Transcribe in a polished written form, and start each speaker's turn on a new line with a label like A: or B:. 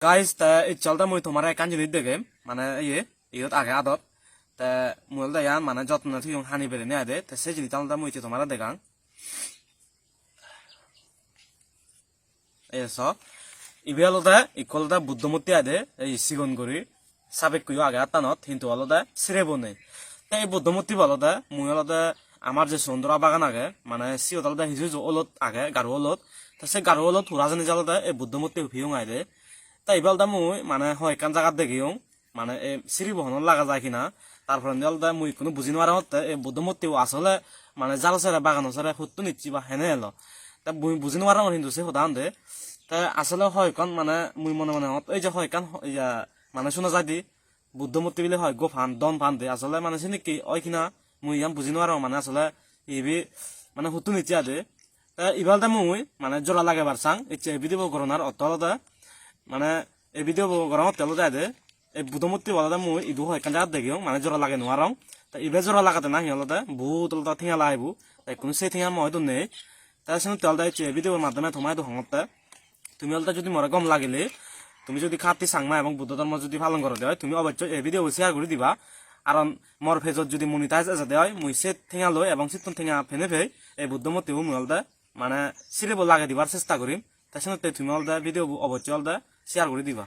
A: Guys তা এই চলতা মুই তোমার কান জিনিস দেখে মানে ইয়ত আগে আদত তা মুল দা ইয়ান মানে যত্ন থি হানি বেরে নে আদে তা সেই জিনিস চলতা মুই তোমার দেখাং এস ইবে আলাদা ইকলদা বুদ্ধমূর্তি আদে এই সিগন করি সাবেক কুইও আগে আতানত কিন্তু আলাদা সিরে বনে তা এই বুদ্ধমূর্তি আলাদা মুই আলাদা আমার যে সুন্দরা বাগান আগে মানে সিও আলাদা হিজু অলত আগে গারো অলত তা সে গারো অলত হুরা জানি আলাদা এই বুদ্ধমূর্তি ভিউং আইদে তাই ইবালদা মুই মানে হয় কান জায়গা দেখিও মানে এই সিঁড়ি বহন লাগা যায় কিনা তারপরে নিলদা মুই কোনো বুঝি নোয়ারা হতে এই বুদ্ধমূর্তিও আসলে মানে জাল সেরা বাগান সেরা সত্য নিচ্ছি বা হেনে এলো তা বুঝি নোয়ারা কিন্তু সে সদান দে তা আসলে হয় কান মানে মুই মনে মনে এই যে হয় কান মানে শোনা যায় দি বুদ্ধমূর্তি বিলে হয় গো ফান দন ফান দে আসলে মানে সে নাকি ওই কিনা মুই ইয়াম বুঝি নোয়ারা মানে আসলে ইবি মানে সত্য নিচ্ছি আদে তা ইবালদা মুই মানে জোড়া লাগে বারসাং এই ভিডিও করোনার অত আলাদা মানে এই ভিডিও গরমত তেল যায় দে এই বুদ্ধমূর্তি বলা মুই ইদু হয় কান জাত দেখিও মানে জোড়া লাগে নোয়ারং তা ইবে জোড়া লাগাতে না হিয়ালতে বহুত আলাদা থিয়া লাইবু তাই কোনো সেই থিয়া মই তো নেই তার সঙ্গে তেল দেয় ভিডিওর মাধ্যমে তোমায় তো হঙতে তুমি অলতা যদি মরে গম লাগিলে তুমি যদি খাতি সাংমা এবং বুদ্ধ ধর্ম যদি পালন করে দেয় তুমি অবশ্যই এই ভিডিও শেয়ার করে দিবা কারণ মোর ফেজত যদি মনিটাইজ আছে দেয় মুই সে ঠেঙা লই এবং সিটন ঠেঙা ফেনে ফেই এই বুদ্ধমূর্তি মুই অলদা মানে সিরিব লাগে দিবার চেষ্টা করিম তার সঙ্গে তুমি অলদা ভিডিও অবশ্যই অলদা শেয়ার করে দিবা।